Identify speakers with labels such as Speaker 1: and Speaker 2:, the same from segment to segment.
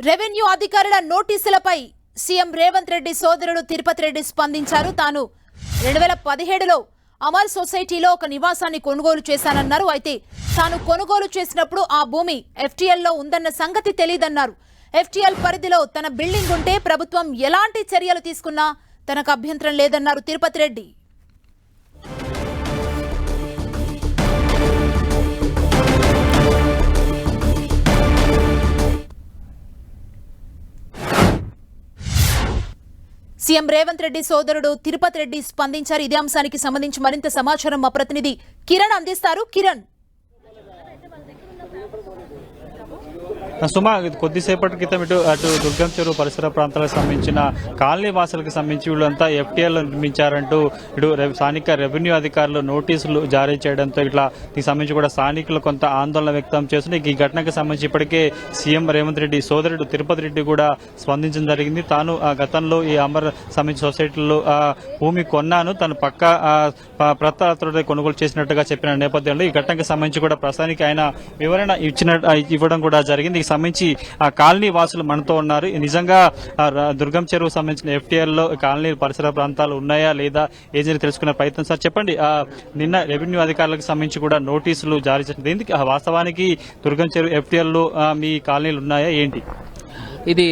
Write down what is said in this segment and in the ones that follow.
Speaker 1: Revenue అధికారుల నోటీసులపై CM Revanth Reddy సోదరుడు తిరుపతి రెడ్డి స్పందించారు. తాను 2017లో అమర్ సొసైటీలో ఒక నివాసాన్ని కొనుగోలు చేశానన్నారు. అయితే తాను కొనుగోలు చేసినప్పుడు ఆ భూమి ఎఫ్టీఎల్లో ఉందన్న సంగతి తెలియదన్నారు. ఎఫ్టీఎల్ పరిధిలో తన బిల్డింగ్ ఉంటే ప్రభుత్వం ఎలాంటి చర్యలు తీసుకున్నా తనకు అభ్యంతరం లేదన్నారు తిరుపతి రెడ్డి. సీఎం రేవంత్ రెడ్డి సోదరుడు తిరుపతి రెడ్డి స్పందించారు. ఇదే అంశానికి సంబంధించి మరింత సమాచారం మా ప్రతినిధి కిరణ్ అందిస్తారు. కిరణ్,
Speaker 2: సుమా, కొద్దిసేపటి క్రితం అటు దుర్గం చెరువు పరిసర ప్రాంతాలకు సంబంధించిన కాలనీ వాసులకు సంబంధించి వీళ్ళంతా ఎఫ్టీఎల్ నిర్మించారంటూ ఇటు స్థానిక రెవెన్యూ అధికారులు నోటీసులు జారీ చేయడంతో ఇట్లా దీనికి సంబంధించి కూడా స్థానికులు కొంత ఆందోళన వ్యక్తం చేస్తున్నారు. ఈ ఘటనకు సంబంధించి ఇప్పటికే సీఎం రేవంత్ రెడ్డి సోదరుడు తిరుపతి రెడ్డి కూడా స్పందించడం జరిగింది. తాను గతంలో ఈ అమర్ సంబంధించిన సొసైటీలో భూమి కొన్నాను, తను పక్క ప్రత్యేకతతో కొనుగోలు చేసినట్టుగా చెప్పిన నేపథ్యంలో ఈ ఘటనకు సంబంధించి కూడా ప్రస్తుతానికి ఆయన వివరణ ఇవ్వడం కూడా జరిగింది. సంబంధించి ఆ కాలనీ వాసులు మనతో ఉన్నారు. నిజంగా దుర్గం చెరువు సంబంధించిన ఎఫ్టీఎల్ లో కాలనీ పరిసర ప్రాంతాలు ఉన్నాయా లేదా ఏజెంట్ తెలుసుకునే ప్రయత్నం. సార్ చెప్పండి, నిన్న రెవెన్యూ అధికారులకు సంబంధించి కూడా నోటీసులు జారీ చేసింది. ఎందుకు వాస్తవానికి దుర్గం చెరువు ఎఫ్టీఎల్ లో మీ కాలనీలు ఉన్నాయా ఏంటి?
Speaker 3: ఇది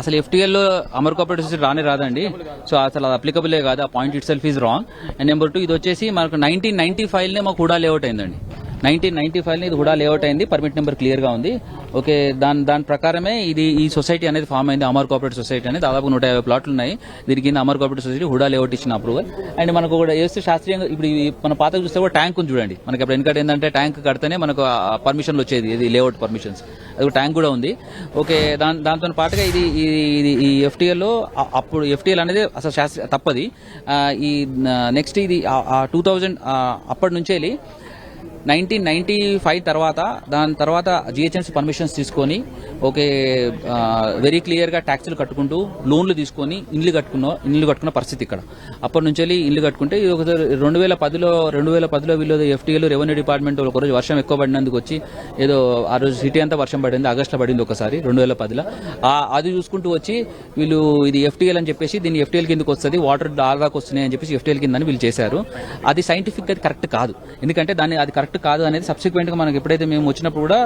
Speaker 3: అసలు ఎఫ్టీఎల్లో అమర్ కోఆపరేటివ్ సొసైటీ రాదండి. సో అసలు అది అప్లికబులే కాదు. ఆ point it self is wrong. And number 2, ఇది వచ్చేసి మనకు 1995 మాకు హుడా లేఅవుట్ అయిందండి. 1995 ఇది హుడా లేఅవుట్ అయింది. పర్మిట్ నెంబర్ క్లియర్ గా ఉంది. ఓకే, దాని ప్రకారమే ఈ సొసైటీ అనేది ఫామ్ అయింది. అమర్ కోఆపరేటివ్ సొసైటీ అనేది దాదాపు 150 ప్లాట్లు ఉన్నాయి. దీని కింద Amar cooperative society HUDA layout ఇచ్చిన అప్రూవల్. అండ్ మనకు కూడా వేస్తే శాస్త్రీయంగా ఇప్పుడు మన పాత చూస్తే కూడా ట్యాంక్ ఉంది చూడండి. మనకి ఇప్పుడు ఎందుకంటే ఏంటంటే ట్యాంక్ కడితేనే మనకు పర్మిషన్లు వచ్చేది, ఇది లేఅవుట్ పర్మిషన్స్. అది ట్యాంక్ కూడా ఉంది. ఓకే, దాంతో పాటుగా ఈ ఎఫ్టీఎల్లో అప్పుడు ఎఫ్టీఎల్ అనేది అసలు శాస్త్రీయ తప్పది. ఈ నెక్స్ట్ ఇది 2000 అప్పటి నుంచి 1995 తర్వాత దాని తర్వాత జిహెచ్ఎంసీ పర్మిషన్స్ తీసుకొని ఓకే వెరీ క్లియర్ గా ట్యాక్సులు కట్టుకుంటూ లోన్లు తీసుకొని ఇల్లు కట్టుకున్న పరిస్థితి ఇక్కడ. అప్పటి నుంచి ఇల్లు కట్టుకుంటే 2010లో వీళ్ళు ఎఫ్టీఎల్ రెవెన్యూ డిపార్ట్మెంట్ ఒకరోజు వర్షం ఎక్కువ పడినందుకు వచ్చి ఏదో ఆ రోజు సిటీ అంతా వర్షం పడింది. ఆగస్టులో పడింది ఒకసారి 2010లో. అది చూసుకుంటూ వచ్చి వీళ్ళు ఇది ఎఫ్టీఎల్ అని చెప్పేసి దీన్ని ఎఫ్టీఎల్ కిందకి వస్తుంది, వాటర్ దాదాకు వస్తున్నాయి అని చెప్పేసి ఎఫ్టీఎల్ కింద వీళ్ళు చేశారు. అది సైంటిఫిక్ గా కరెక్ట్ కాదు. ఎందుకంటే అది కరెక్ట్ కాదు అనేది సబ్సిక్వెంట్ గా మనకి ఎప్పుడైతే మేము వచ్చినప్పుడు కూడా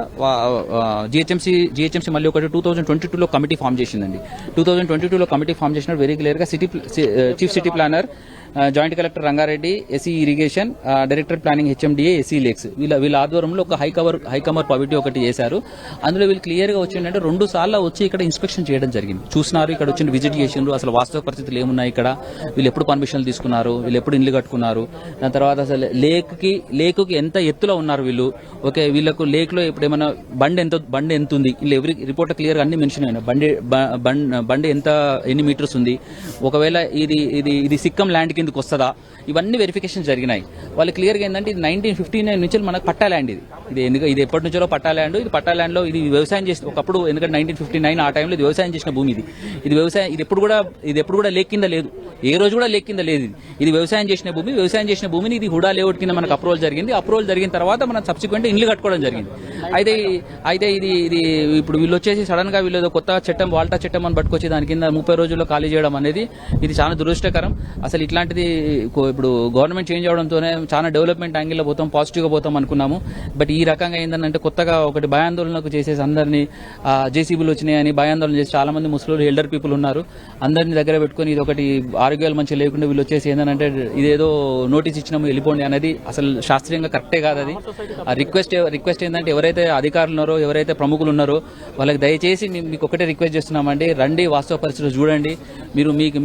Speaker 3: జిహెచ్ఎంసీ మళ్ళీ ఒకటి 2022లో కమిటీ ఫామ్ చేసిందండి. 2022లో కమిటీ ఫామ్ చేసినప్పుడు వెరీ క్లియర్ గా chief city planar, joint collector Rangareddy, SC irrigation, director planning HMDA, SC lakes వీళ్ళ ఆధ్వర్యంలో ఒక హైకమర్ కమిటీ ఒకటి చేశారు. అందులో వీళ్ళు క్లియర్ గా వచ్చిందంటే 2 సార్లు వచ్చి ఇక్కడ ఇన్స్పెక్షన్ చేయడం జరిగింది. చూస్తున్నారు, ఇక్కడ వచ్చిన విజిట్ చేసిండ్రు, అసలు వాస్తవ పరిస్థితులు ఏమున్నాయి ఇక్కడ, వీళ్ళు ఎప్పుడు పర్మిషన్లు తీసుకున్నారు, వీళ్ళు ఎప్పుడు ఇల్లు కట్టుకున్నారు, దాని తర్వాత అసలు లేకుకి ఎంత ఎత్తులో ఉన్నారు వీళ్ళు. ఓకే, వీళ్ళకు లేక్ లో ఇప్పుడు ఏమైనా బండి ఎంత ఉంది, వీళ్ళు ఎవరి రిపోర్ట్ క్లియర్ గా అన్ని మెన్షన్ అయినా బండి ఎన్ని మీటర్స్ ఉంది, ఒకవేళ ఇది సిక్కం ల్యాండ్ కిందకి వస్తుందా, ఇవన్నీ వెరిఫికేషన్ జరిగినాయి. వాళ్ళు క్లియర్ గా ఏంటంటే ఇది 1959 నుంచి మనకు పట్టా ల్యాండ్. ఇది ఎప్పటి నుంచో పట్టా ల్యాండ్. ఇది పట్టా ల్యాండ్ లో ఇది వ్యవసాయం చేసి ఒకప్పుడు, ఎందుకంటే 1959 ఆ టైంలో ఇది వ్యవసాయం చేసిన భూమి. ఇది వ్యవసాయం, ఇది ఎప్పుడు కూడా లేక్ కింద లేదు, ఏ రోజు కూడా లేక్ కింద లేదు. ఇది వ్యవసాయం చేసిన భూమి. వ్యవసాయం చేసిన భూమిని ఇది హుడా లేఅవుట్ కింద మనకు అప్రూవల్ జరిగింది. అప్రూవల్ జరిగిన తర్వాత మనం సబ్సిక్వెంట్ ఇల్లు కట్టుకోవడం జరిగింది. అయితే ఇది ఇప్పుడు వీళ్ళు వచ్చేసి సడన్ గా వీళ్ళు కొత్త చట్టం, వాల్టా చట్టం అని పట్టుకొచ్చి దాని కింద 30 రోజుల్లో ఖాళీ చేయడం అనేది ఇది చాలా దురదృష్టకరం. అసలు ఇట్లాంటిది ఇప్పుడు గవర్నమెంట్ చేంజ్ అవడంతోనే చాలా డెవలప్మెంట్ యాంగిల్లో పోతాం, పాజిటివ్ గా పోతాం అనుకున్నాము. బట్ ఈ రకంగా ఏంటంటే కొత్తగా ఒకటి భయాందోళనకు చేసేసి అందరినీ జేసీబీలు వచ్చినాయని భయాందోళన చేసి చాలా మంది ముస్లింలు, ఎల్డర్ పీపుల్ ఉన్నారు, అందరినీ దగ్గర పెట్టుకుని ఇది ఒకటి ఆరోగ్యాలు మంచిగా లేకుండా వీళ్ళు వచ్చేసి ఏంటంటే ఇదేదో నోటీస్ ఇచ్చినాము వెళ్ళిపోండి అనేది అసలు శాస్త్రీయంగా కరెక్టే కాదు. అది రిక్వెస్ట్ ఏంటంటే ఎవరైతే అధికారులు ఉన్నారో, ఎవరైతే ప్రముఖులు ఉన్నారో వాళ్ళకి దయచేసి మీకు ఒకటే రిక్వెస్ట్ చేస్తున్నామండి, రండి, వాస్తవ పరిస్థితులు చూడండి.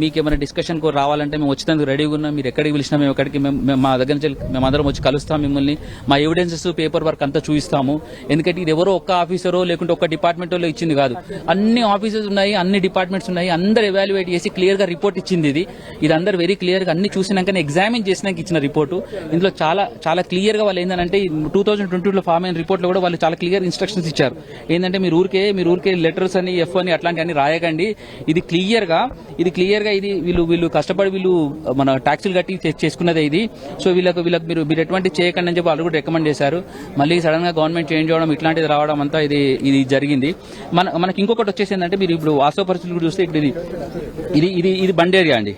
Speaker 3: మీకు ఏమైనా డిస్కషన్ కూడా రావాలంటే మేము వచ్చేందుకు రెడీగా ఉన్నాం. మీరు ఎక్కడికి పిలిచినా మేము ఎక్కడికి మా దగ్గర నుంచి మేమందరం వచ్చి కలుస్తాం మిమ్మల్ని. మా ఎవిడెన్సెస్, పేపర్ వర్క్ అంతా చూపిస్తాము. ఎందుకంటే ఇది ఎవరో ఒక్క ఆఫీసరో లేకుంటే ఒక్క డిపార్ట్మెంట్ లో ఇచ్చింది కాదు. అన్ని ఆఫీసెస్ ఉన్నాయి, అన్ని డిపార్ట్మెంట్స్ ఉన్నాయి, అందరు ఎవాల్యుయేట్ చేసి క్లియర్ గా రిపోర్ట్ ఇచ్చింది. ఇది అందరు వెరీ క్లియర్ గా అన్ని చూసినాకనే ఎగ్జామిన్ చేసినాక ఇచ్చిన రిపోర్టు. ఇందులో చాలా క్లియర్ గా వాళ్ళు ఏంటంటే 2022లో ఫామ్ అయిన రిపోర్ట్ లో కూడా వాళ్ళు చాలా క్లియర్ ఇన్స్ట్రక్షన్స్ ఇచ్చారు. ఏంటంటే మీరు ఊరికే లెటర్స్ అని, ఎఫ్ అని అట్లాంటివన్నీ రాయకండి. ఇది క్లియర్ గా ఇది వీళ్ళు కష్టపడి వీళ్ళు మన ట్యాక్సులు కట్టి చేసుకున్నదే ఇది. సో వీళ్ళకి మీరు ఎటువంటి చేయకండి అని చెప్పి వాళ్ళు కూడా రికమెండ్ చేశారు. మళ్ళీ సడన్ గా గవర్నమెంట్ చేంజ్ అవడం ఇట్లాంటిది రావడం అంతా ఇది జరిగింది. మనకి ఇంకొకటి వచ్చేసి ఏంటంటే మీరు ఇప్పుడు వాస్తవ పరిస్థితులు చూస్తే ఇప్పుడు ఇది బండ్ ఏరియా అండి.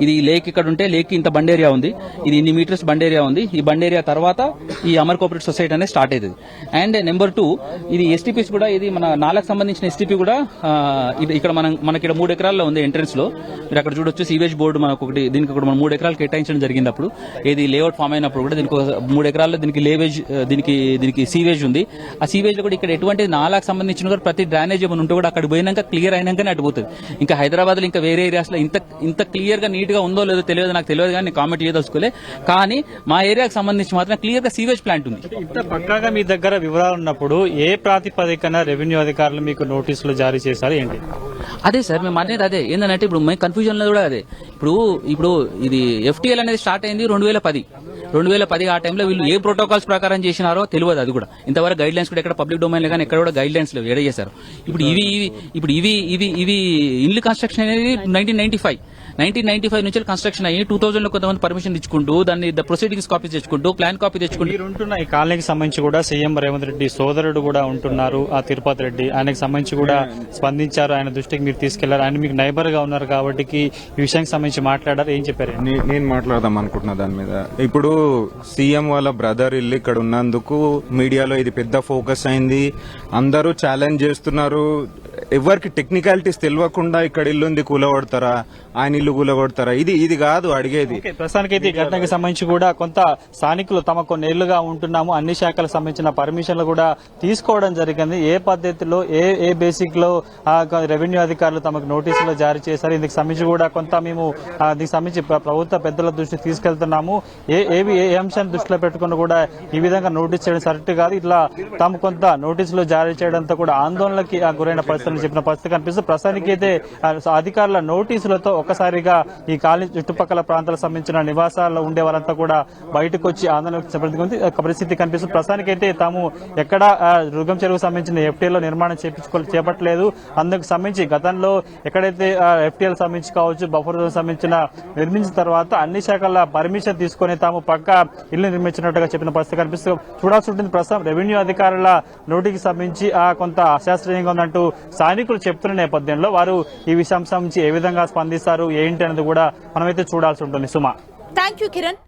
Speaker 3: ఇది లేక్ ఇక్కడ ఉంటే లేక్ ఇంత బండ్ ఏరియా ఉంది, ఇది ఇన్ని మీటర్స్ బండ్ ఏరియా ఉంది. ఈ బండ్ ఏరియా తర్వాత ఈ అమర్ కోఆపరేటివ్ సొసైటీ అనేది స్టార్ట్ అవుతుంది. అండ్ నెంబర్ 2 ఇది ఎస్టీపీస్ కూడా, ఇది మన నాలకు సంబంధించిన ఎస్టీపీ కూడా ఇక్కడ మనకి 3 ఎకరాల్లో ఉంది ఎంట్రన్స్ లో. మీరు అక్కడ చూడొచ్చు సీవేజ్ బోర్డు మనకు ఒకటి, దీనికి మనం 3 ఎకరాలు కేటాయించడం జరిగింది. అప్పుడు ఏది లేఅవుట్ ఫామ్ అయినప్పుడు కూడా దీనికి 3 ఎకరాల్లో దీనికి లేవేజ్ దీనికి సీవేజ్ ఉంది. ఆ సీవేజ్ లో కూడా ఇక్కడ ఎటువంటి నాలకు సంబంధించిన కూడా ప్రతి డ్రైనేజ్ ఏమైనా ఉంటే కూడా అక్కడ పోయినాక క్లియర్ అయినాకనే అటుపోతుంది. ఇంకా హైదరాబాద్ లో ఇంకా వేరే ఏరియాస్ లో ఇంత క్లియర్ గా నీట్ గా ఉందో లేదో తెలియదు, నాకు తెలియదు కానీ కామెంట్ చేయదలుచుకోలే. కానీ మా ఏరియాకి సంబంధించి మాత్రం క్లియర్ గా సీవేజ్ ప్లాంట్ ఉంది.
Speaker 2: ఇంత పక్కాగా మీ దగ్గర వివరాలు ఉన్నప్పుడు ఏ ప్రాతిపదికన రెవెన్యూ అధికారులు మీకు నోటీసులు జారీ చేశారు ఏంటి?
Speaker 3: అదే సార్ మేము అనేది అదే ఏంటంటే ఇప్పుడు మేము కన్ఫ్యూజన్ లో కూడా అదే. ఇప్పుడు ఇది ఎఫ్టీఎల్ అనేది స్టార్ట్ అయింది 2010 ఆ టైంలో వీళ్ళు ఏ ప్రోటోకాల్స్ ప్రకారం చేసినారో తెలియదు. అది కూడా ఇంతవరకు గైడ్ లైన్స్ కూడా ఎక్కడ పబ్లిక్ డొమైన్ కానీ ఎక్కడ కూడా గైడ్ లైన్స్ ఎడ చేశారు. ఇప్పుడు ఇవి ఇల్లు కన్స్ట్రక్షన్ అనేది 1995 నుంచి కన్స్ట్రక్షన్ అయ్యి 2000 లో కొంతమంది పర్మిషన్ ఇచ్చుకుంటూ దాన్ని ప్రొసీడింగ్స్ కాపీ తెచ్చుకుంటూ ప్లాన్ కాపీ తెచ్చుకుంటూ
Speaker 2: మీరుంటున్న ఈ కాలనీకి సంబంధించి కూడా సీఎం రేవంత్ రెడ్డి సోదరుడు కూడా ఉంటున్నారు, ఆ తిరుపతి రెడ్డి. ఆయనకు సంబంధించి కూడా స్పందించారు, ఆయన దృష్టికి మీరు తీసుకెళ్లారు. ఆయన మీకు నైబర్ గా ఉన్నారు కాబట్టి ఈ విషయానికి సంబంధించి మాట్లాడారు. ఏం చెప్పారు?
Speaker 4: నేను మాట్లాడదాం అనుకుంటున్నా దాని మీద. ఇప్పుడు సీఎం వాళ్ళ బ్రదర్ ఇల్లు ఇక్కడ ఉన్నందుకు మీడియాలో ఇది పెద్ద ఫోకస్ అయింది. అందరూ ఛాలెంజ్ చేస్తున్నారు. ఎవరికి టెక్నికాలిటీస్ తెలియకుండా ఇక్కడ ఇల్లుంది కూలగొడతారా, ఆయన ఇల్లు కూలగొడతారా, ఇది కాదు అడిగేది.
Speaker 2: ప్రస్తుతానికైతే ఈ ఘటనకి సంబంధించి కూడా కొంత స్థానికులు తమ కొన్నేళ్లుగా ఉంటున్నాము, అన్ని శాఖలకు సంబంధించిన పర్మిషన్లు కూడా తీసుకోవడం జరిగింది. ఏ పద్ధతిలో ఏ బేసిక్ లో రెవెన్యూ అధికారులు తమకు నోటీసులు జారీ చేశారు, ఇందుకు సంబంధించి కూడా కొంత మేము దీనికి సంబంధించి ప్రభుత్వ పెద్దల దృష్టికి తీసుకెళ్తున్నాము. ఏ అంశాన్ని దృష్టిలో పెట్టుకుని కూడా ఈ విధంగా నోటీస్ చేయడం కరెక్ట్ కాదు. ఇట్లా తాము కొంత నోటీసులు జారీ చేయడంతో కూడా ఆందోళనకి గురైన పరిస్థితులు చెప్పిన పరిస్థితి కనిపిస్తుంది. ప్రస్తుతానికి అయితే అధికారుల నోటీసులతో ఒక్కసారిగా ఈ కాలనీ చుట్టుపక్కల ప్రాంతాలకు సంబంధించిన నివాసాల్లో ఉండే వారంతా కూడా బయటకు వచ్చి ఆందోళన పరిస్థితి కనిపిస్తుంది. ప్రస్తుతానికైతే తాము ఎక్కడ దుర్గం చెరువుకు సంబంధించిన ఎఫ్టీఎల్ లో నిర్మాణం చేపట్టలేదు. అందుకు సంబంధించి గతంలో ఎక్కడైతే ఎఫ్టీఎల్ సంబంధించి కావచ్చు, బఫర్ జోన్ సంబంధించిన నిర్మించిన తర్వాత అన్ని శాఖల పర్మిషన్ తీసుకుని తాము పక్క ఇల్లు నిర్మించినట్టుగా చెప్పిన పరిస్థితి కనిపిస్తుంది. చూడాల్సి ఉంటుంది. ప్రస్తుతం రెవెన్యూ అధికారుల నోటికి సంబంధించి కొంత అశాస్త్రీయంగా ఉందంటూ స్థానికులు చెప్తున్న నేపథ్యంలో వారు ఈ విషయం సంబంధించి ఏ విధంగా స్పందిస్తారు ఏంటి అనేది కూడా మనమైతే చూడాల్సి ఉంటుంది. సుమా,
Speaker 1: థ్యాంక్ యూ కిరణ్.